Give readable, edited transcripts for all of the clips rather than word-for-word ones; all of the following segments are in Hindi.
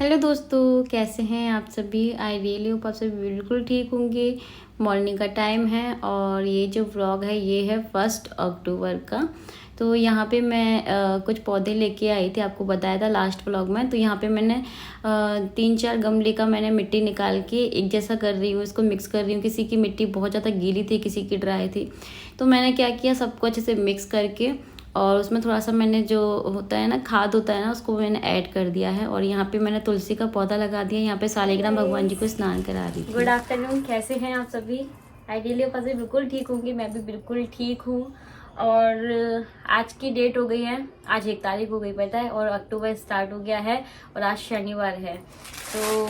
हेलो दोस्तों, कैसे हैं आप सभी। आई रियली होप आप सभी बिल्कुल ठीक होंगे। मॉर्निंग का टाइम है और ये जो व्लॉग है ये है 1 अक्टूबर का। तो यहाँ पे मैं कुछ पौधे लेके आई थी, आपको बताया था लास्ट व्लॉग में। तो यहाँ पे मैंने 3-4 गमले का मैंने मिट्टी निकाल के एक जैसा कर रही हूँ, इसको मिक्स कर रही हूँ। किसी की मिट्टी बहुत ज़्यादा गीली थी, किसी की ड्राई थी। तो मैंने क्या किया, सबको अच्छे से मिक्स करके और उसमें थोड़ा सा मैंने जो होता है ना, खाद होता है ना, उसको मैंने ऐड कर दिया है। और यहाँ पे मैंने तुलसी का पौधा लगा दिया। यहाँ पे सालिग्राम भगवान जी को स्नान करा रही थी। गुड आफ्टरनून, कैसे हैं आप सभी। आइडियली पास बिल्कुल ठीक होंगी, मैं भी बिल्कुल ठीक हूँ। और आज की डेट हो गई है, आज 1 तारीख हो गई पता है, और अक्टूबर स्टार्ट हो गया है और आज शनिवार है। तो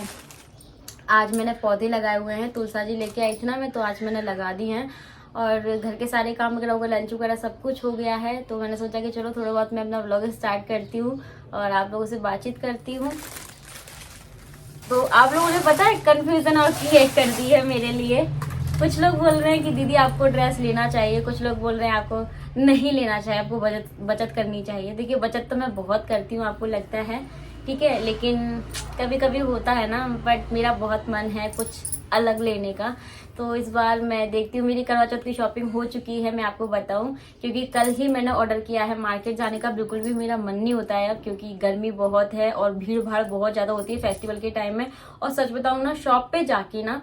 आज मैंने पौधे लगाए हुए हैं, तुलसा जी लेके आई थी ना मैं, तो आज मैंने लगा दी हैं। और घर के सारे काम वगैरह होगा, लंच वगैरह सब कुछ हो गया है। तो मैंने सोचा कि चलो थोड़ा बहुत मैं अपना व्लॉग स्टार्ट करती हूँ और आप लोगों से बातचीत करती हूँ। तो आप लोगों ने पता है कंफ्यूजन और क्रिएट कर दी है मेरे लिए। कुछ लोग बोल रहे हैं कि दीदी आपको ड्रेस लेना चाहिए, कुछ लोग बोल रहे हैं आपको नहीं लेना चाहिए, आपको बचत करनी चाहिए। देखिए, बचत तो मैं बहुत करती हूँ, आपको लगता है ठीक है, लेकिन कभी कभी होता है ना। बट मेरा बहुत मन है कुछ अलग लेने का। तो इस बार मैं देखती हूँ, मेरी करवा चौथ की शॉपिंग हो चुकी है, मैं आपको बताऊं, क्योंकि कल ही मैंने ऑर्डर किया है। मार्केट जाने का बिल्कुल भी मेरा मन नहीं होता है अब, क्योंकि गर्मी बहुत है और भीड़ भाड़ बहुत ज्यादा होती है फेस्टिवल के टाइम में। और सच बताऊं ना, शॉप पे जाके ना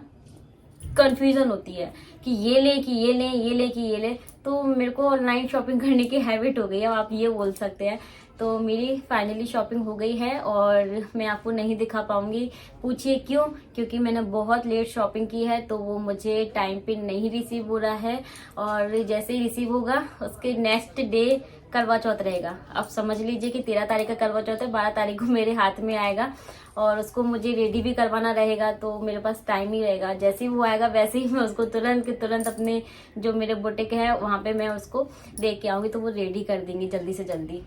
कंफ्यूजन होती है कि ये ले कि ये ले, ये ले कि ये ले। तो मेरे को ऑनलाइन शॉपिंग करने की हैबिट हो गई है, आप ये बोल सकते हैं। तो मेरी फाइनली शॉपिंग हो गई है और मैं आपको नहीं दिखा पाऊंगी। पूछिए क्यों, क्योंकि मैंने बहुत लेट शॉपिंग की है, तो वो मुझे टाइम पे नहीं रिसीव हो रहा है। और जैसे ही रिसीव होगा उसके नेक्स्ट डे करवा चौथ रहेगा। अब समझ लीजिए कि 13 तारीख का करवा चौथ है, 12 तारीख को मेरे हाथ में आएगा और उसको मुझे रेडी भी करवाना रहेगा। तो मेरे पास टाइम ही रहेगा, जैसे ही वो आएगा वैसे ही मैं उसको तुरंत के तुरंत अपने जो मेरे बुटीक है वहां पे मैं उसको दे के आऊंगी, तो वो रेडी कर देंगी जल्दी से जल्दी।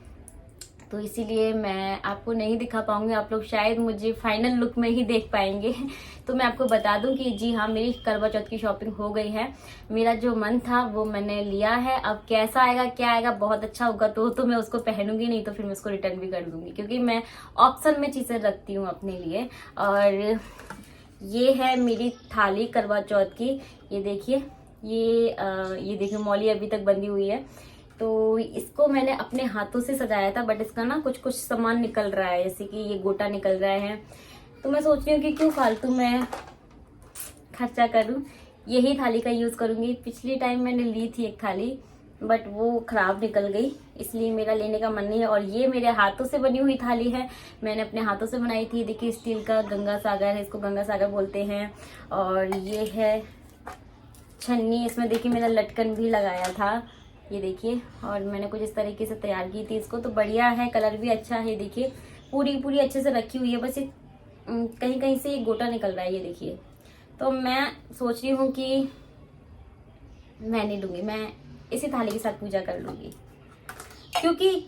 तो इसीलिए मैं आपको नहीं दिखा पाऊंगी, आप लोग शायद मुझे फाइनल लुक में ही देख पाएंगे। तो मैं आपको बता दूं कि जी हाँ, मेरी करवा चौथ की शॉपिंग हो गई है। मेरा जो मन था वो मैंने लिया है। अब कैसा आएगा क्या आएगा, बहुत अच्छा होगा तो मैं उसको पहनूंगी, नहीं तो फिर मैं उसको रिटर्न भी कर दूंगी, क्योंकि मैं ऑप्शन में चीजें रखती हूँ अपने लिए। और ये है मेरी थाली करवा चौथ की, ये देखिए। ये देखिए, मौली अभी तक बंधी हुई है। तो इसको मैंने अपने हाथों से सजाया था, बट इसका ना कुछ कुछ सामान निकल रहा है, जैसे कि ये गोटा निकल रहा है। तो मैं सोच रही हूँ कि क्यों फालतू मैं खर्चा करूँ, यही थाली का यूज करूंगी। पिछली टाइम मैंने ली थी एक थाली, बट वो खराब निकल गई, इसलिए मेरा लेने का मन नहीं है। और ये मेरे हाथों से बनी हुई थाली है, मैंने अपने हाथों से बनाई थी। देखिए, स्टील का गंगा सागर है, इसको गंगा सागर बोलते हैं। और ये है छन्नी, इसमें देखिए मेरा लटकन भी लगाया था, ये देखिए। और मैंने कुछ इस तरीके से तैयार की थी इसको, तो बढ़िया है, कलर भी अच्छा है। देखिए पूरी पूरी अच्छे से रखी हुई है, बस कहीं कहीं से एक गोटा निकल रहा है, ये देखिए। तो मैं सोच रही हूँ कि मैं नहीं लूंगी, मैं इसी थाली के साथ पूजा कर लूंगी, क्योंकि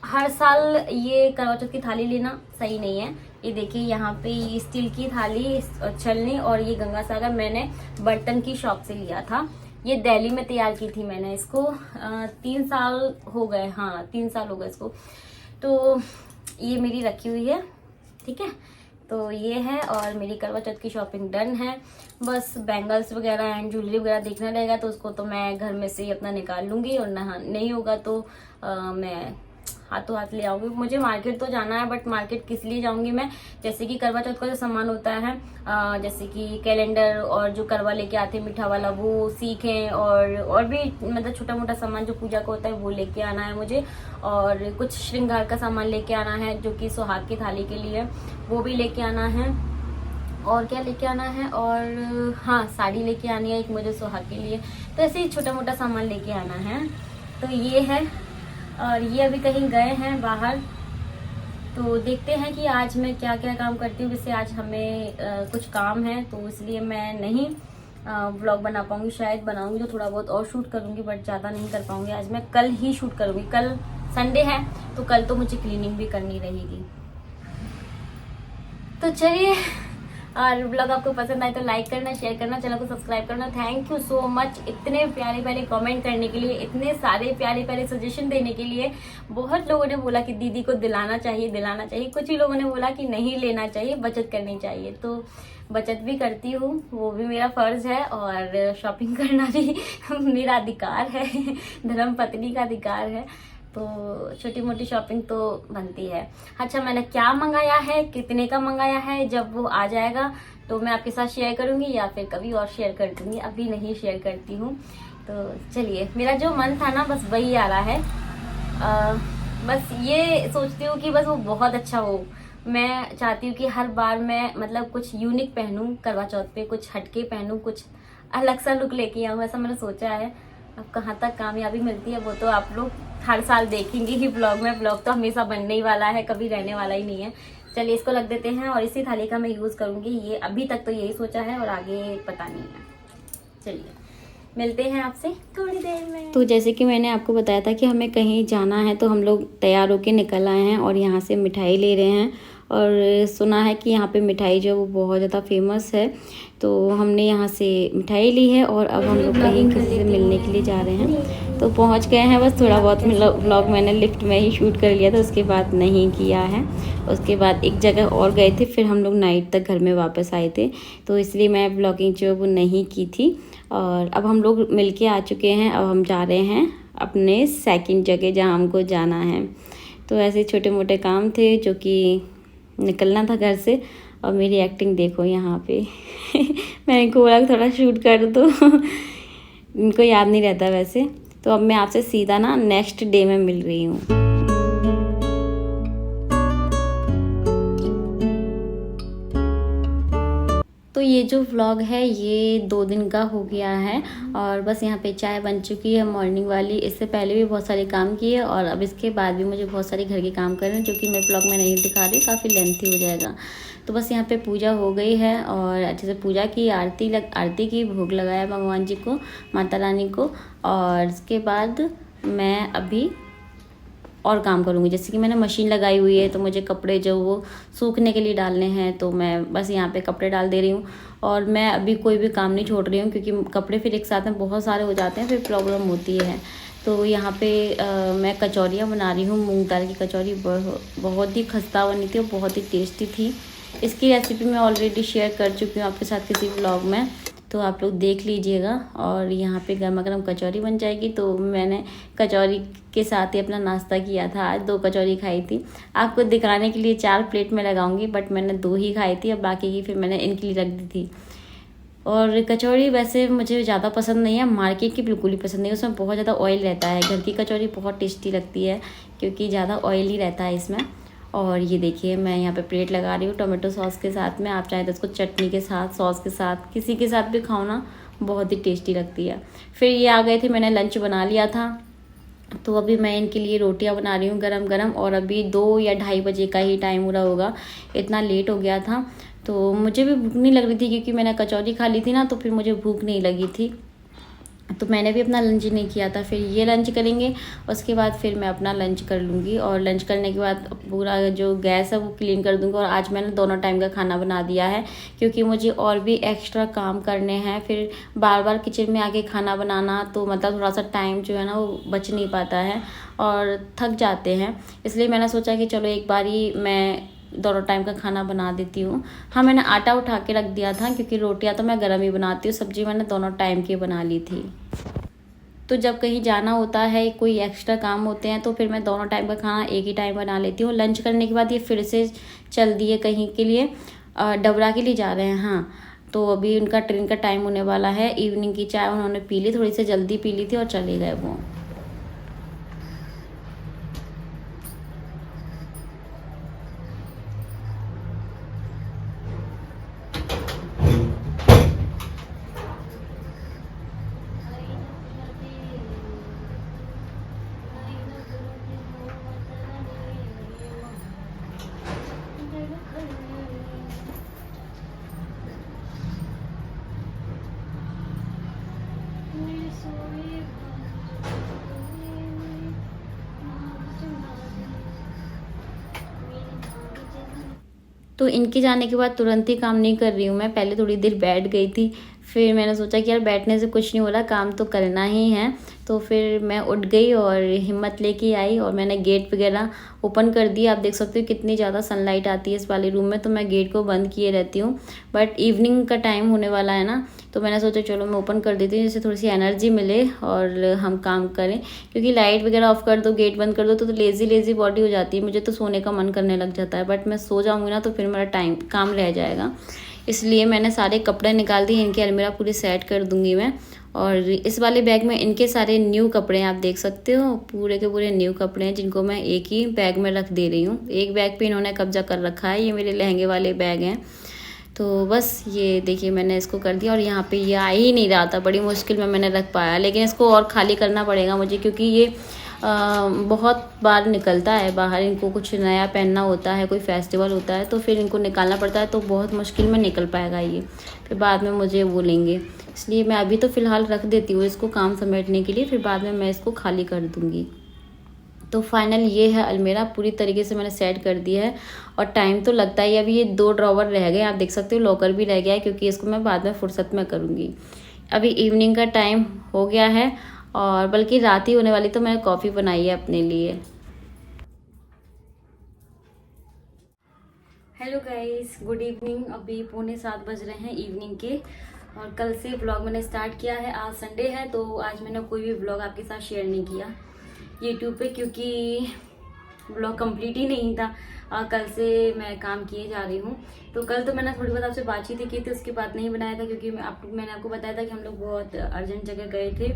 हर साल ये करवा चौथ की थाली लेना सही नहीं है। ये देखिए, यहाँ पे ये स्टील की थाली छलनी और ये गंगा सागर मैंने बर्तन की शॉप से लिया था। ये दिल्ली में तैयार की थी मैंने इसको। 3 साल हो गए, हाँ 3 साल हो गए इसको। तो ये मेरी रखी हुई है, ठीक है। तो ये है, और मेरी करवा चौथ की शॉपिंग डन है। बस बैंगल्स वगैरह एंड ज्वेलरी वगैरह देखना रहेगा, तो उसको तो मैं घर में से ही अपना निकाल लूंगी। और नहीं होगा तो मैं हाथों हाथ ले आऊंगी। मुझे मार्केट तो जाना है, बट मार्केट किस लिए जाऊंगी मैं, जैसे कि करवा चौथ का जो सामान होता है, जैसे कि कैलेंडर और जो करवा लेके आते हैं मीठा वाला, वो सीखें, और भी मतलब छोटा मोटा सामान जो पूजा का होता है वो लेके आना है मुझे। और कुछ श्रृंगार का सामान लेके आना है, जो कि सुहाग की थाली के लिए, वो भी लेके आना है। और क्या लेके आना है, और हाँ साड़ी लेके आनी है एक मुझे सुहाग के लिए। तो ऐसे ही छोटा मोटा सामान लेके आना है। तो ये है, और ये अभी कहीं गए हैं बाहर, तो देखते हैं कि आज मैं क्या क्या काम करती हूँ। जैसे आज हमें कुछ काम है, तो इसलिए मैं नहीं व्लॉग बना पाऊंगी। शायद बनाऊंगी तो थोड़ा बहुत और शूट करूंगी, बट ज़्यादा नहीं कर पाऊंगी। आज मैं कल ही शूट करूंगी, कल संडे है तो कल तो मुझे क्लीनिंग भी करनी रहेगी। तो चलिए और ब्लॉग आपको पसंद आए तो लाइक करना, शेयर करना, चैनल को सब्सक्राइब करना। थैंक यू सो मच इतने प्यारे प्यारे कमेंट करने के लिए, इतने सारे प्यारे प्यारे सजेशन देने के लिए। बहुत लोगों ने बोला कि दीदी को दिलाना चाहिए, दिलाना चाहिए। कुछ ही लोगों ने बोला कि नहीं लेना चाहिए, बचत करनी चाहिए। तो बचत भी करती हूँ, वो भी मेरा फर्ज है, और शॉपिंग करना भी मेरा अधिकार है, धर्म पत्नी का अधिकार है। तो छोटी मोटी शॉपिंग तो बनती है। अच्छा, मैंने क्या मंगाया है, कितने का मंगाया है, जब वो आ जाएगा तो मैं आपके साथ शेयर करूंगी, या फिर कभी और शेयर कर दूंगी। अभी नहीं शेयर करती हूँ। तो चलिए, मेरा जो मन था ना बस वही आ रहा है। बस ये सोचती हूँ कि बस वो बहुत अच्छा हो। मैं चाहती हूँ कि हर बार मैं मतलब कुछ यूनिक पहनूं, करवा चौथ पे कुछ हटके पहनूं, कुछ अलग सा लुक लेके आऊँ, ऐसा मैंने सोचा है। अब कहाँ तक कामयाबी मिलती है वो तो आप लोग हर साल देखेंगे ही ब्लॉग में। ब्लॉग तो हमेशा बनने ही वाला है, कभी रहने वाला ही नहीं है। चलिए, इसको लग देते हैं और इसी थाली का मैं यूज करूंगी। ये अभी तक तो यही सोचा है और आगे पता नहीं है। चलिए, मिलते हैं आपसे थोड़ी देर में। तो जैसे कि मैंने आपको बताया था कि हमें कहीं जाना है, तो हम लोग तैयार होके निकल आए हैं और यहाँ से मिठाई ले रहे हैं। और सुना है कि यहाँ पे मिठाई जो वो बहुत ज़्यादा फेमस है, तो हमने यहाँ से मिठाई ली है और अब हम लोग कहीं किसी से मिलने के लिए जा रहे हैं। तो पहुँच गए हैं, बस थोड़ा बहुत व्लॉग मैंने लिफ्ट में ही शूट कर लिया था, उसके बाद नहीं किया है। उसके बाद एक जगह और गए थे, फिर हम लोग नाइट तक घर में वापस आए थे, तो इसलिए मैं ब्लॉगिंग जो वो नहीं की थी। और अब हम लोग मिलके आ चुके हैं। अब हम जा रहे हैं अपने सेकंड जगह जहाँ हमको जाना है। तो ऐसे छोटे मोटे काम थे जो कि निकलना था घर से। और मेरी एक्टिंग देखो यहाँ पे मैंने इनको बोला थोड़ा शूट कर दो इनको याद नहीं रहता वैसे। तो अब मैं आपसे सीधा ना नेक्स्ट डे में मिल रही हूँ। तो ये जो व्लॉग है ये 2 दिन का हो गया है, और बस यहाँ पे चाय बन चुकी है मॉर्निंग वाली। इससे पहले भी बहुत सारे काम किए और अब इसके बाद भी मुझे बहुत सारे घर के काम करने हैं, जो कि मैं व्लॉग में नहीं दिखा रही, काफ़ी लेंथी हो जाएगा। तो बस यहाँ पे पूजा हो गई है और अच्छे से पूजा की, आरती की, भोग लगाया भगवान जी को, माता रानी को। और इसके बाद मैं अभी और काम करूँगी। जैसे कि मैंने मशीन लगाई हुई है, तो मुझे कपड़े जो वो सूखने के लिए डालने हैं, तो मैं बस यहाँ पे कपड़े डाल दे रही हूँ। और मैं अभी कोई भी काम नहीं छोड़ रही हूँ, क्योंकि कपड़े फिर एक साथ में बहुत सारे हो जाते हैं, फिर प्रॉब्लम होती है। तो यहाँ पे मैं कचौरियाँ बना रही हूँ, मूंग दाल की कचौरी। बहुत ही खस्ता बनी थी और बहुत ही टेस्टी थी। इसकी रेसिपी मैं ऑलरेडी शेयर कर चुकी हूँ आपके साथ किसी व्लॉग में, तो आप लोग देख लीजिएगा। और यहाँ पे गर्मा गर्म कचौरी बन जाएगी। तो मैंने कचौरी के साथ ही अपना नाश्ता किया था। आज 2 कचौरी खाई थी। आपको दिखाने के लिए 4 प्लेट में लगाऊंगी, बट मैंने 2 ही खाई थी, और बाकी की फिर मैंने इनके लिए रख दी थी। और कचौरी वैसे मुझे ज़्यादा पसंद नहीं है, मार्केट की बिल्कुल ही पसंद नहीं है, उसमें बहुत ज़्यादा ऑयल रहता है। घर की कचौरी बहुत टेस्टी लगती है, क्योंकि ज़्यादा ऑयल ही रहता है इसमें। और ये देखिए, मैं यहाँ पे प्लेट लगा रही हूँ टोमेटो सॉस के साथ में। आप चाहें तो इसको चटनी के साथ, सॉस के साथ, किसी के साथ भी खाओ ना, बहुत ही टेस्टी लगती है। फिर ये आ गए थे, मैंने लंच बना लिया था। तो अभी मैं इनके लिए रोटियां बना रही हूँ गरम गरम। और अभी 2 या 2:30 बजे का ही टाइम हो रहा होगा, इतना लेट हो गया था। तो मुझे भी भूख नहीं लग रही थी, क्योंकि मैंने कचौरी खा ली थी ना, तो फिर मुझे भूख नहीं लगी थी। तो मैंने भी अपना लंच नहीं किया था। फिर ये लंच करेंगे, उसके बाद फिर मैं अपना लंच कर लूँगी। और लंच करने के बाद पूरा जो गैस है वो क्लीन कर दूँगी। और आज मैंने दोनों टाइम का खाना बना दिया है, क्योंकि मुझे और भी एक्स्ट्रा काम करने हैं। फिर बार बार किचन में आके खाना बनाना, तो मतलब थोड़ा सा टाइम जो है ना वो बच नहीं पाता है और थक जाते हैं। इसलिए मैंने सोचा कि चलो एक बार ही मैं दोनों टाइम का खाना बना देती हूँ। हाँ, मैंने आटा उठा के रख दिया था, क्योंकि रोटियां तो मैं गरम ही बनाती हूँ, सब्जी मैंने दोनों टाइम की बना ली थी। तो जब कहीं जाना होता है, कोई एक्स्ट्रा काम होते हैं, तो फिर मैं दोनों टाइम का खाना एक ही टाइम बना लेती हूँ। लंच करने के बाद ये फिर से चल दिए कहीं के लिए, डबरा के लिए जा रहे हैं। हाँ, तो अभी उनका ट्रेन का टाइम होने वाला है। इवनिंग की चाय उन्होंने पी ली, थोड़ी सी जल्दी पी ली थी और चले गए वो। तो इनके जाने के बाद तुरंत ही काम नहीं कर रही हूँ मैं, पहले थोड़ी देर बैठ गई थी। फिर मैंने सोचा कि यार बैठने से कुछ नहीं हो रहा, काम तो करना ही है। तो फिर मैं उठ गई और हिम्मत लेके आई और मैंने गेट वगैरह ओपन कर दिया। आप देख सकते हो कितनी ज़्यादा सनलाइट आती है इस वाले रूम में, तो मैं गेट को बंद किए रहती हूँ। बट इवनिंग का टाइम होने वाला है ना, तो मैंने सोचा चलो मैं ओपन कर देती हूँ, जिससे थोड़ी सी एनर्जी मिले और हम काम करें। क्योंकि लाइट वगैरह ऑफ कर दो, गेट बंद कर दो, तो लेज़ी लेज़ी बॉडी हो जाती है, मुझे तो सोने का मन करने लग जाता है। बट मैं सो जाऊँगी ना तो फिर मेरा काम रह जाएगा। इसलिए मैंने सारे कपड़े निकाल दिए, इनकी अलमीरा पूरी सेट कर दूँगी मैं। और इस वाले बैग में इनके सारे न्यू कपड़े हैं, आप देख सकते हो पूरे के पूरे न्यू कपड़े हैं, जिनको मैं एक ही बैग में रख दे रही हूँ। एक बैग पे इन्होंने कब्जा कर रखा है, ये मेरे लहंगे वाले बैग हैं। तो बस ये देखिए मैंने इसको कर दिया। और यहाँ पे ये आ ही नहीं रहा था, बड़ी मुश्किल में मैंने रख पाया, लेकिन इसको और खाली करना पड़ेगा मुझे, क्योंकि ये बहुत बार निकलता है बाहर। इनको कुछ नया पहनना होता है, कोई फेस्टिवल होता है, तो फिर इनको निकालना पड़ता है, तो बहुत मुश्किल में निकल पाएगा ये, फिर बाद में मुझे बोलेंगे। इसलिए मैं अभी तो फ़िलहाल रख देती हूँ इसको काम समेटने के लिए, फिर बाद में मैं इसको खाली कर दूँगी। तो फाइनल ये है अलमीरा, पूरी तरीके से मैंने सेट कर दिया है। और टाइम तो लगता ही, अभी ये 2 ड्रॉवर रह गए, आप देख सकते हो लॉकर भी रह गया है, क्योंकि इसको मैं बाद में फुर्सत में करूँगी। अभी इवनिंग का टाइम हो गया है, और बल्कि रात ही होने वाली, तो मैंने कॉफ़ी बनाई है अपने लिए। Hello guys, good evening. अभी 6:45 बज रहे हैं इवनिंग के, और कल से ब्लॉग मैंने स्टार्ट किया है। आज संडे है, तो आज मैंने कोई भी ब्लॉग आपके साथ शेयर नहीं किया यूट्यूब पे, क्योंकि ब्लॉग कंप्लीट ही नहीं था। कल से मैं काम किए जा रही हूँ। तो कल तो मैंने थोड़ी बहुत आपसे बातचीत की थी, उसके बाद नहीं बनाया था, क्योंकि मैंने आपको बताया था कि हम लोग बहुत अर्जेंट जगह गए थे,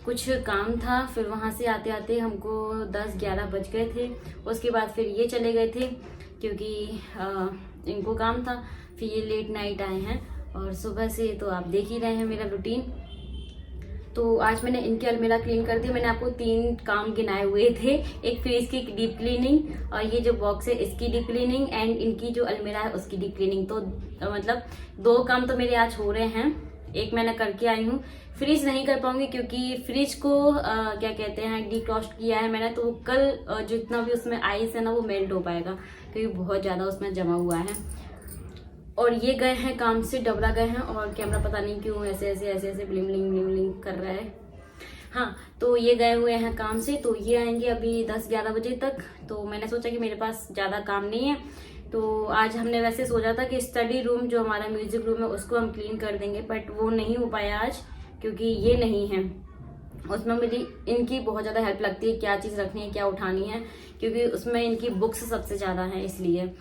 कुछ काम था। फिर वहाँ से आते आते हमको 10-11 बज गए थे। उसके बाद फिर ये चले गए थे, क्योंकि इनको काम था। फिर ये लेट नाइट आए हैं, और सुबह से तो आप देख ही रहे हैं मेरा रूटीन। तो आज मैंने इनकी अलमीरा क्लीन कर दी। मैंने आपको 3 काम गिनाए हुए थे, एक फ्रिज की डीप क्लीनिंग, और ये जो बॉक्स है इसकी डीप क्लीनिंग, एंड इनकी जो अलमीरा है उसकी डीप क्लीनिंग। तो मतलब 2 काम तो मेरे आज हो रहे हैं, एक मैंने करके आई हूँ। फ्रिज नहीं कर पाऊंगी, क्योंकि फ्रिज को क्या कहते हैं डिफ्रॉस्ट किया है मैंने, तो कल जितना भी उसमें आइस है ना वो मेल्ट हो पाएगा, क्योंकि बहुत ज़्यादा उसमें जमा हुआ है। और ये गए हैं काम से, डबरा गए हैं, और कैमरा पता नहीं क्यों ऐसे ऐसे ब्लिंग कर रहा है। हाँ, तो ये गए हुए हैं काम से, तो ये आएंगे अभी 10-11 बजे तक। तो मैंने सोचा कि मेरे पास ज़्यादा काम नहीं है, तो आज हमने वैसे सोचा था कि स्टडी रूम जो हमारा म्यूजिक रूम है उसको हम क्लीन कर देंगे, बट वो नहीं हो पाया आज, क्योंकि ये नहीं है। उसमें मेरी इनकी बहुत ज़्यादा हेल्प लगती है, क्या चीज़ रखनी है, क्या उठानी है, क्योंकि उसमें इनकी बुक्स सबसे ज़्यादा हैं, इसलिए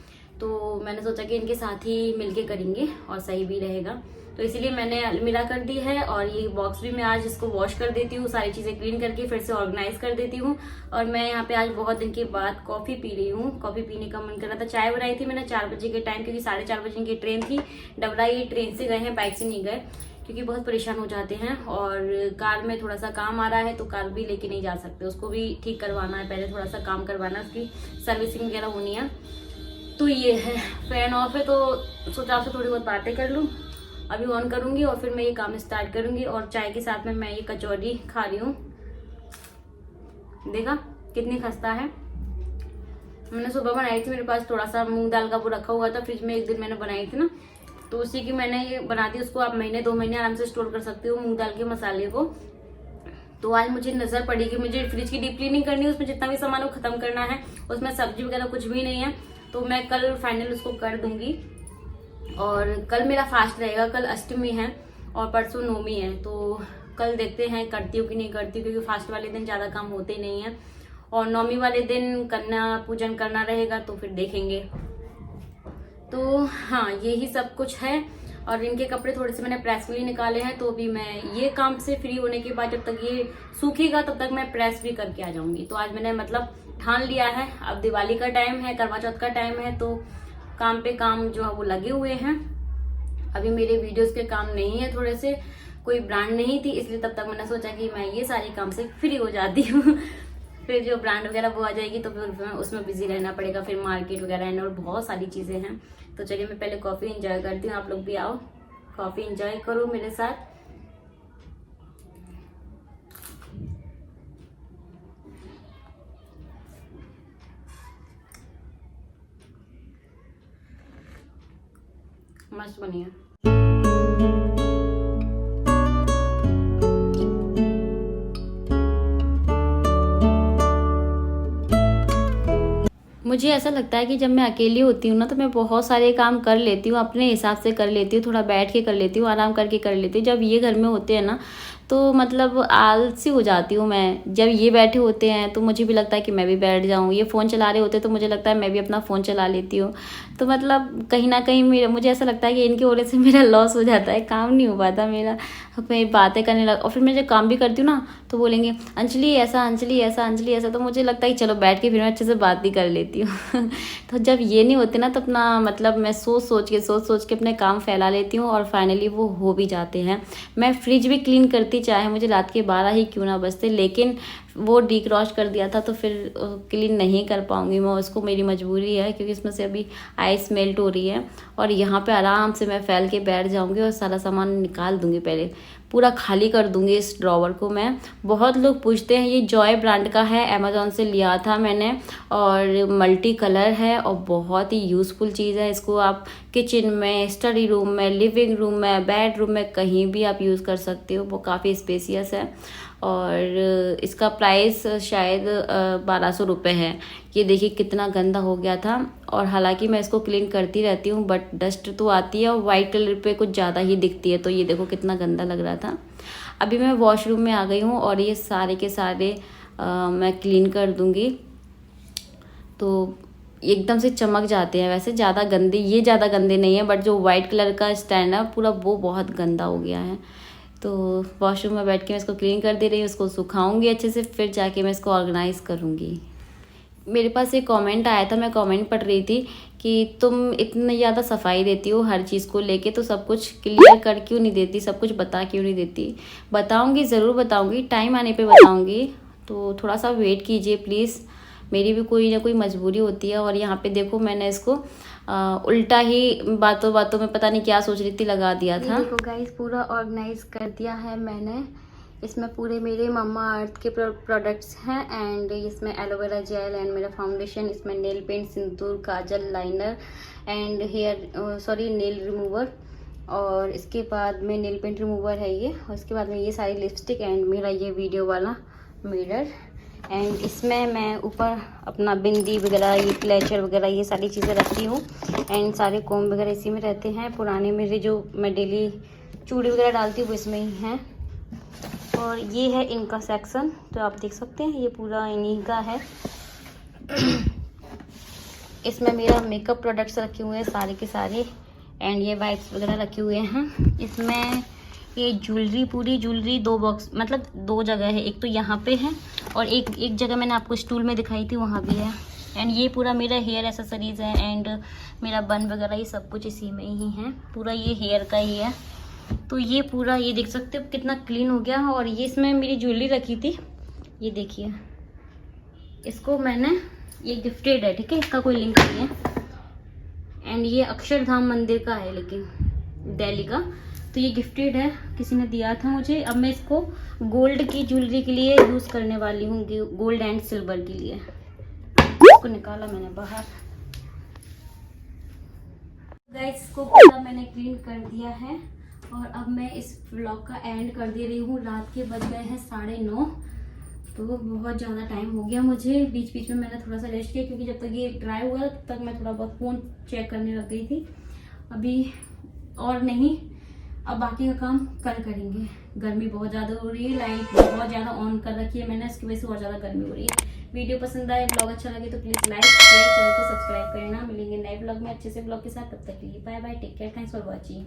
तो मैंने सोचा कि इनके साथ ही मिलके करेंगे और सही भी रहेगा। तो इसीलिए मैंने अलमीरा कर दी है, और ये बॉक्स भी मैं आज इसको वॉश कर देती हूँ, सारी चीज़ें क्लीन करके फिर से ऑर्गेनाइज कर देती हूँ। और मैं यहाँ पे आज बहुत दिन के बाद कॉफ़ी पी रही हूँ, कॉफ़ी पीने का मन कर रहा था। चाय बनाई थी मैंने 4 बजे के टाइम, क्योंकि 4:30 बजे की ट्रेन थी। डबरा ये ट्रेन से गए हैं, बाइक से नहीं गए, क्योंकि बहुत परेशान हो जाते हैं। और कार में थोड़ा सा काम आ रहा है, तो कार भी लेके नहीं जा सकते, उसको भी ठीक करवाना है, पहले थोड़ा सा काम करवाना है, उसकी सर्विसिंग वगैरह होनी है। तो ये है, फैन ऑफ है, तो सोचा आपसे थोड़ी बहुत बातें कर लूँ। अभी ऑन करूँगी और फिर मैं ये काम स्टार्ट करूँगी। और चाय के साथ में मैं ये कचौरी खा रही हूँ, देखा कितनी खस्ता है। मैंने सुबह बनाई थी, मेरे पास थोड़ा सा मूंग दाल का वो रखा हुआ था फ्रिज में, एक दिन मैंने बनाई थी ना, तो उसी की मैंने ये बना दी। उसको आप 1-2 महीने आराम से स्टोर कर सकते हो, मूंग दाल के मसाले को। तो आज मुझे नजर पड़ी कि मुझे फ्रिज की डीप क्लीनिंग करनी है, उसमें जितना भी सामान वो खत्म करना है, उसमें सब्जी वगैरह कुछ भी नहीं है, तो मैं कल फाइनल उसको कर दूंगी। और कल मेरा फास्ट रहेगा, कल अष्टमी है और परसों नवमी है, तो कल देखते हैं करती हूँ कि नहीं करती हूँ, क्योंकि फास्ट वाले दिन ज़्यादा काम होते नहीं है, और नवमी वाले दिन कन्या पूजन करना रहेगा, तो फिर देखेंगे। तो हाँ, यही सब कुछ है। और इनके कपड़े थोड़े से मैंने प्रेस के लिए निकाले हैं, तो अभी मैं ये काम से फ्री होने के बाद जब तक ये सूखेगा तब तक मैं प्रेस भी करके आ जाऊंगी। तो आज मैंने मतलब ठान लिया है, अब दिवाली का टाइम है, करवा चौथ का टाइम है, तो काम पे काम जो है वो लगे हुए हैं। अभी मेरे वीडियोस के काम नहीं है, थोड़े से कोई ब्रांड नहीं थी, इसलिए तब तक मैंने सोचा कि मैं ये सारे काम से फ्री हो जाती हूँ। फिर जो ब्रांड वगैरह वो आ जाएगी, तो फिर उसमें बिजी रहना पड़ेगा, फिर मार्केट वगैरह है और बहुत सारी चीज़ें हैं। तो चलिए मैं पहले कॉफ़ी इंजॉय करती हूँ, आप लोग भी आओ कॉफ़ी इंजॉय करो मेरे साथ। मस्त बनी है। मुझे ऐसा लगता है कि जब मैं अकेली होती हूँ ना तो मैं बहुत सारे काम कर लेती हूँ, अपने हिसाब से कर लेती हूँ, थोड़ा बैठ के कर लेती हूँ, आराम करके कर लेती हूँ। जब ये घर में होते हैं ना तो मतलब आलसी हो जाती हूँ मैं। जब ये बैठे होते हैं तो मुझे भी लगता है कि मैं भी बैठ जाऊँ, ये फ़ोन चला रहे होते हैं तो मुझे लगता है मैं भी अपना फ़ोन चला लेती हूँ। तो मतलब कहीं ना कहीं मेरा, मुझे ऐसा लगता है कि इनकी वजह से मेरा लॉस हो जाता है, काम नहीं हो पाता मेरा। मैं बातें करने लग, और फिर मैं जब काम भी करती हूँ ना तो बोलेंगे अंजलि ऐसा, अंजलि ऐसा, अंजलि ऐसा। तो मुझे लगता है कि चलो बैठ के फिर मैं अच्छे से बात भी कर लेती हूँ। तो जब ये नहीं होते ना तो अपना मतलब मैं सोच सोच के अपने काम फैला लेती हूँ और फाइनली वो हो भी जाते हैं। मैं फ्रिज भी क्लीन करती, चाहे मुझे रात के 12 ही क्यों ना बजते, लेकिन वो डिक्रॉश कर दिया था तो फिर क्लीन नहीं कर पाऊँगी मैं उसको, मेरी मजबूरी है क्योंकि इसमें से अभी आइस मेल्ट हो रही है। और यहाँ पे आराम से मैं फैल के बैठ जाऊँगी और सारा सामान निकाल दूँगी, पहले पूरा खाली कर दूँगी इस ड्रॉवर को मैं। बहुत लोग पूछते हैं, ये जॉय ब्रांड का है, अमेज़ॉन से लिया था मैंने और मल्टी कलर है और बहुत ही यूज़फुल चीज़ है। इसको आप किचन में, स्टडी रूम में, लिविंग रूम में, बेडरूम में, कहीं भी आप यूज़ कर सकते हो। वो काफ़ी स्पेसियस है और इसका प्राइस शायद 1200 रुपये है। ये देखिए कितना गंदा हो गया था और हालांकि मैं इसको क्लीन करती रहती हूँ बट डस्ट तो आती है और वाइट कलर पे कुछ ज़्यादा ही दिखती है। तो ये देखो कितना गंदा लग रहा था। अभी मैं वॉशरूम में आ गई हूँ और ये सारे के सारे मैं क्लीन कर दूँगी तो एकदम से चमक जाते हैं। वैसे ज़्यादा गंदे, ये ज़्यादा गंदे नहीं है बट जो वाइट कलर का स्टैंड है पूरा वो बहुत गंदा हो गया है। तो वॉशरूम में बैठ के मैं इसको क्लीन कर दे रही हूँ, उसको सुखाऊंगी अच्छे से, फिर जाके मैं इसको ऑर्गेनाइज़ करूँगी। मेरे पास एक कमेंट आया था, मैं कमेंट पढ़ रही थी कि तुम इतनी ज़्यादा सफाई देती हो हर चीज़ को लेके तो सब कुछ क्लियर कर क्यों नहीं देती, सब कुछ बता क्यों नहीं देती। बताऊँगी, ज़रूर बताऊँगी, टाइम आने पे बताऊँगी, तो थोड़ा सा वेट कीजिए प्लीज़। मेरी भी कोई ना कोई मजबूरी होती है। और यहाँ पे देखो मैंने इसको उल्टा ही बातों बातों में पता नहीं क्या सोच रही थी लगा दिया था। देखो गाइस पूरा ऑर्गेनाइज कर दिया है मैंने। इसमें पूरे मेरे मम्मा अर्थ के प्रोडक्ट्स हैं एंड इसमें एलोवेरा जेल एंड मेरा फाउंडेशन, इसमें nail paint, sindoor, kajal, liner and nail remover, और इसके बाद में नेल पेंट रिमूवर है ये, और इसके बाद में ये सारी लिपस्टिक एंड मेरा ये वीडियो वाला मिरर। एंड इसमें मैं ऊपर अपना बिंदी वगैरह, ये क्लेचर वगैरह, ये सारी चीज़ें रखती हूँ एंड सारे कोम वगैरह इसी में रहते हैं। पुराने मेरे जो मैं डेली चूड़ी वगैरह डालती हूँ वो इसमें ही हैं। और ये है इनका सेक्शन, तो आप देख सकते हैं ये पूरा इन्हीं का है। इसमें मेरा मेकअप प्रोडक्ट्स रखे हुए हैं सारे के सारे एंड ये वाइप्स वगैरह रखे हुए हैं। इसमें ये ज्वेलरी, पूरी ज्वेलरी 2 बॉक्स, मतलब 2 जगह है, एक तो यहाँ पे है और एक जगह मैंने आपको स्टूल में दिखाई थी वहाँ भी है। एंड ये पूरा मेरा हेयर एसेसरीज है एंड मेरा बन वगैरह ये सब कुछ इसी में ही है, पूरा ये हेयर का ही है। तो ये पूरा ये देख सकते हो कितना क्लीन हो गया। और ये इसमें मेरी ज्वेलरी रखी थी, ये देखिए, इसको मैंने, ये गिफ्टेड है, ठीक है, इसका कोई लिंक नहीं है एंड ये अक्षरधाम मंदिर का है लेकिन दिल्ली का, तो ये गिफ्टेड है, किसी ने दिया था मुझे। अब मैं इसको गोल्ड की ज्वेलरी के लिए यूज़ करने वाली हूँ, गोल्ड एंड सिल्वर के लिए। इसको निकाला मैंने बाहर। गाइस इसको पूरा मैंने क्लीन कर दिया है और अब मैं इस व्लॉग का एंड कर दे रही हूँ। रात के बज गए हैं 9:30, तो बहुत ज़्यादा टाइम हो गया मुझे। बीच बीच में मैंने थोड़ा सा रेस्ट किया क्योंकि जब तक ये ड्राई हुआ तब तक मैं थोड़ा बहुत फ़ोन चेक करने लग गई थी। अभी और नहीं, अब बाकी का काम कल करेंगे। गर्मी बहुत ज़्यादा हो रही है, लाइट बहुत ज़्यादा ऑन कर रखी है मैंने, इसकी वजह से बहुत ज़्यादा गर्मी हो रही है। वीडियो पसंद आए, ब्लॉग अच्छा लगे तो प्लीज़ लाइक शेयर, चैनल को सब्सक्राइब करना। मिलेंगे नए ब्लॉग में अच्छे से ब्लॉग के साथ, तब तक के लिए bye bye, take care, thanks for watching.